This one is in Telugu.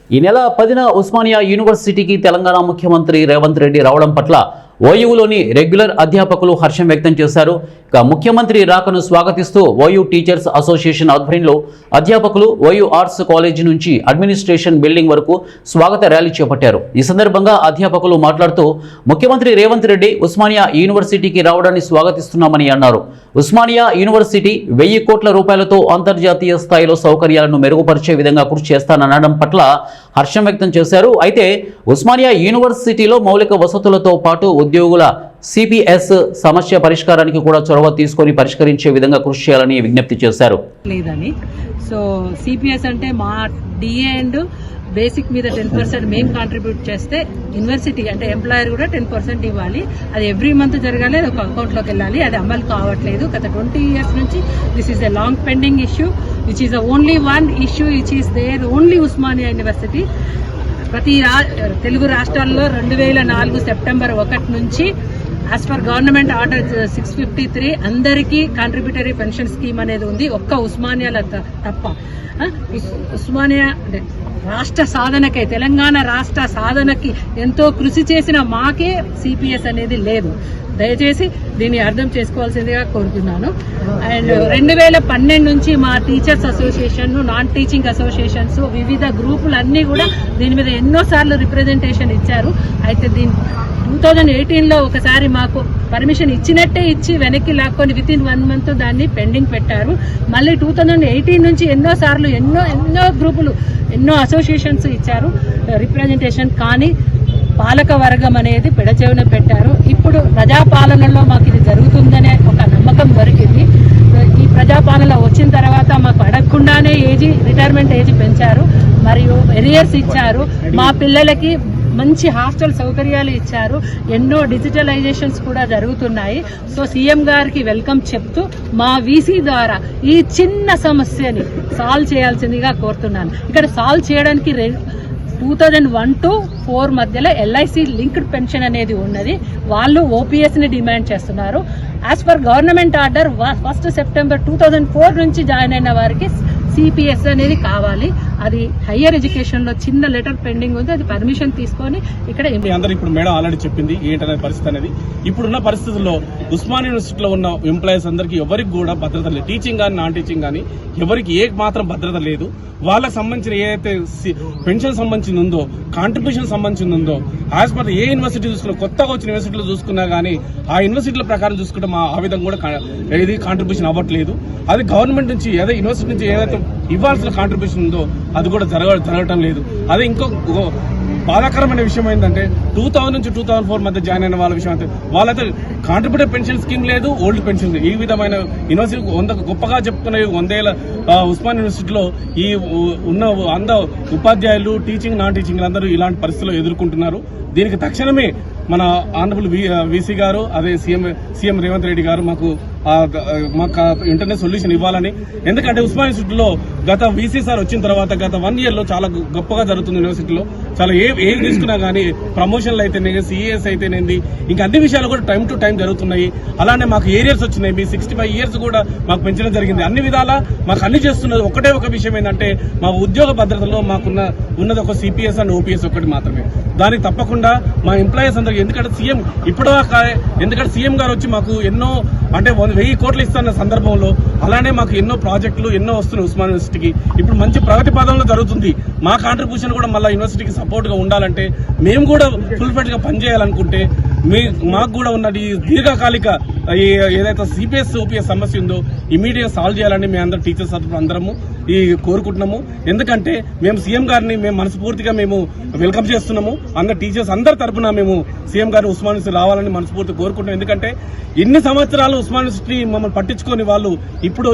ఈ నెల 10న ఉస్మానియా యూనివర్సిటీకి తెలంగాణ ముఖ్యమంత్రి రేవంత్ రెడ్డి రావడం పట్ల ఓయూలోని రెగ్యులర్ అధ్యాపకులు హర్షం వ్యక్తం చేశారు. ఇక ముఖ్యమంత్రి రాకను స్వాగతిస్తూ ఓయూ టీచర్స్ అసోసియేషన్ ఆధ్వర్యంలో అధ్యాపకులు ఓయూ ఆర్ట్స్ కాలేజీ నుంచి అడ్మినిస్ట్రేషన్ బిల్డింగ్ వరకు స్వాగత ర్యాలీ చేపట్టారు. ఈ సందర్భంగా అధ్యాపకులు మాట్లాడుతూ ముఖ్యమంత్రి రేవంత్ రెడ్డి ఉస్మానియా యూనివర్సిటీకి రావడాన్ని స్వాగతిస్తున్నామని అన్నారు. ఉస్మానియా యూనివర్సిటీ 1000 కోట్ల రూపాయలతో అంతర్జాతీయ స్థాయిలో సౌకర్యాలను మెరుగుపరిచే విధంగా కృషి చేస్తాననడం పట్ల హర్షం వ్యక్తం చేశారు. అయితే ఉస్మానియా యూనివర్సిటీలో మౌలిక వసతులతో పాటు ఉద్యోగుల సిపిఎస్ సమస్య పరిష్కారానికి కూడా చొరవ తీసుకొని పరిష్కరించే విధంగా కృషి చేయాలని విజ్ఞప్తి చేశారు. లేదని సో సిపిఎస్ అంటే మా డిఏ అండ్ బేసిక్ మీద 10% మేము కాంట్రిబ్యూట్ చేస్తే యూనివర్సిటీ అంటే ఎంప్లాయర్ కూడా 10% ఇవ్వాలి. అది ఎవ్రీ మంత్ జరగాలి, అది ఒక అకౌంట్లోకి వెళ్ళాలి. అది అమలు కావట్లేదు. గత 20 years నుంచి this is a long pending issue which is only one issue which is there only Osmania university. ప్రతి తెలుగు రాష్ట్రాల్లో 2004 సెప్టెంబర్ 1 నుంచి యాజ్ పర్ గవర్నమెంట్ ఆర్డర్ 653 అందరికీ కాంట్రిబ్యూటరీ పెన్షన్ స్కీమ్ అనేది ఉంది. ఒక్క ఉస్మానియాలో తప్ప. ఉస్మానియా రాష్ట్ర సాధనకై, తెలంగాణ రాష్ట్ర సాధనకి ఎంతో కృషి చేసిన మాకే సిపిఎస్ అనేది లేదు. దయచేసి దీన్ని అర్థం చేసుకోవాల్సిందిగా కోరుతున్నాను. అండ్ 2012 నుంచి మా teachers association, non teaching associations, వివిధ గ్రూపులు అన్నీ కూడా దీని మీద ఎన్నోసార్లు రిప్రజెంటేషన్ ఇచ్చారు. అయితే దీని 2018లో ఒకసారి మాకు పర్మిషన్ ఇచ్చినట్టే ఇచ్చి వెనక్కి లాక్కొని వితిన్ 1 month దాన్ని పెండింగ్ పెట్టారు. మళ్ళీ 2018 నుంచి ఎన్నోసార్లు ఎన్నో గ్రూపులు, ఎన్నో అసోసియేషన్స్ ఇచ్చారు రిప్రజెంటేషన్. కానీ పాలక వర్గం అనేది పెడచెవిన పెట్టారు. ఇప్పుడు ప్రజాపాలనలో మాకు ఇది జరుగుతుందనే ఒక నమ్మకం దొరికింది. ఈ ప్రజాపాలన వచ్చిన తర్వాత మాకు అడగకుండానే రిటైర్మెంట్ ఏజ్ పెంచారు, మరియు ఎరియర్స్ ఇచ్చారు. మా పిల్లలకి మంచి హాస్టల్ సౌకర్యాలు ఇచ్చారు. ఎన్నో డిజిటలైజేషన్స్ కూడా జరుగుతున్నాయి. సో సీఎం గారికి వెల్కమ్ చెప్తూ మా వీసీ ద్వారా ఈ చిన్న సమస్యని సాల్వ్ చేయాల్సిందిగా కోరుతున్నాను. ఇక్కడ సాల్వ్ చేయడానికి 2001 to 2004 మధ్యలో ఎల్ఐసి లింక్డ్ పెన్షన్ అనేది ఉన్నది. వాళ్ళు ఓపీఎస్ ని డిమాండ్ చేస్తున్నారు. As per government order 1 September 2004 నుంచి జాయిన్ అయిన వారికి సిపిఎస్ అనేది కావాలి. అది హయ్యర్ ఎడ్యుకేషన్ లో చిన్న లెటర్ పెండింగ్ ఉంది. అది పర్మిషన్ తీసుకొని ఇక్కడ ఇప్పుడు మేడం ఆల్రెడీ చెప్పింది ఏంటనే పరిస్థితి అనేది. ఇప్పుడున్న పరిస్థితుల్లో ఉస్మానియా యూనివర్సిటీలో ఉన్న ఎంప్లాయీస్ అందరికీ ఎవరికి కూడా భద్రత లేదు. టీచింగ్ కానీ నాన్ టీచింగ్ కానీ ఎవరికి ఏ మాత్రం భద్రత లేదు. వాళ్ళకి సంబంధించిన ఏదైతే పెన్షన్ సంబంధించి ఉందో, కాంట్రిబ్యూషన్ సంబంధించి ఉందో, యాజ్ పర్ ఏ యూనివర్సిటీ చూసుకున్నా, కొత్తగా వచ్చిన యూనివర్సిటీలో చూసుకున్నా కానీ ఆ యూనివర్సిటీల ప్రకారం చూసుకుంటే మా ఆ విధంగా కూడా ఏది కాంట్రిబ్యూషన్ అవ్వట్లేదు. అది గవర్నమెంట్ నుంచి ఏదైతే యూనివర్సిటీ నుంచి ఏదైతే ఇవ్వాల్సిన కాంట్రిబ్యూషన్ ఉందో అది కూడా జరగటం లేదు. అదే ఇంకో బాధాకరమైన విషయం ఏంటంటే 2000 నుంచి 2004 మధ్య జాయిన్ అయిన వాళ్ళ విషయం అయితే వాళ్ళైతే కాంట్రిబ్యూటరీ పెన్షన్ స్కీమ్ లేదు, ఓల్డ్ పెన్షన్ లేదు. ఈ విధమైన యూనివర్సిటీ గొప్పగా చెప్పుకునే 100 ఏళ్ల ఉస్మాన్ యూనివర్సిటీలో ఈ ఉన్న ఉపాధ్యాయులు, టీచింగ్ నాన్ టీచింగ్ అందరూ ఇలాంటి పరిస్థితుల్లో ఎదుర్కొంటున్నారు. దీనికి తక్షణమే మన ఆనరబుల్ వీసీ గారు, అదే సీఎం రేవంత్ రెడ్డి గారు మాకు ఇంటర్నెట్ సొల్యూషన్ ఇవ్వాలని. ఎందుకంటే ఉస్మాన్ యూనివర్సిటీలో గత వీసీ సార్ వచ్చిన తర్వాత గత 1 year లో చాలా గొప్పగా జరుగుతుంది. యూనివర్సిటీలో చాలా ఏం తీసుకున్నా కానీ ప్రమోషన్లు అయితేనే, సిఎస్ అయితేనేది, ఇంకా అన్ని విషయాలు కూడా టైం టు టైం జరుగుతున్నాయి. అలానే మాకు ఏరియర్స్ వచ్చినాయి. మీ 65 years కూడా మాకు పెంచడం జరిగింది. అన్ని విధాలా మాకు అన్ని చేస్తున్నది. ఒకటే ఒక విషయం ఏంటంటే మా ఉద్యోగ భద్రతలో ఉన్నది ఒక సిపిఎస్ అండ్ ఓపీఎస్ ఒకటి మాత్రమే. దానికి తప్పకుండా మా ఎంప్లాయీస్ అందరికీ, ఎందుకంటే సీఎం గారు వచ్చి మాకు ఎన్నో అంటే 1000 కోట్లు ఇస్తున్న సందర్భంలో అలానే మాకు ఎన్నో ప్రాజెక్టులు ఎన్నో వస్తున్నాయి ఉస్మాన్ యూనివర్సిటీకి. ఇప్పుడు మంచి ప్రగతి పదంలో జరుగుతుంది. మా కాంట్రిబ్యూషన్ కూడా మళ్ళీ యూనివర్సిటీకి సపోర్ట్ గా ఉండాలంటే, మేము కూడా ఫుల్ ఫ్లెడ్జ్ గా పనిచేయాలనుకుంటే మాకు కూడా ఉన్నది దీర్ఘకాలిక ఏదైతే సిపిఎస్ ఓపీఎస్ సమస్య ఉందో ఇమీడియట్ సాల్వ్ చేయాలని మేము అందరూ టీచర్స్ అందరము కోరుకుంటున్నాము. ఎందుకంటే మేము సీఎం గారిని మనస్ఫూర్తిగా వెల్కమ్ చేస్తున్నాము. అందరు టీచర్స్ అందరి తరఫున మేము సీఎం గారిని ఉస్మాన్ యూనివర్సిటీ రావాలని మనస్ఫూర్తిగా కోరుకుంటున్నాం. ఎందుకంటే ఎన్ని సంవత్సరాలు ఉస్మాన్ యూనివర్సిటీ మమ్మల్ని పట్టించుకొని వాళ్ళు ఇప్పుడు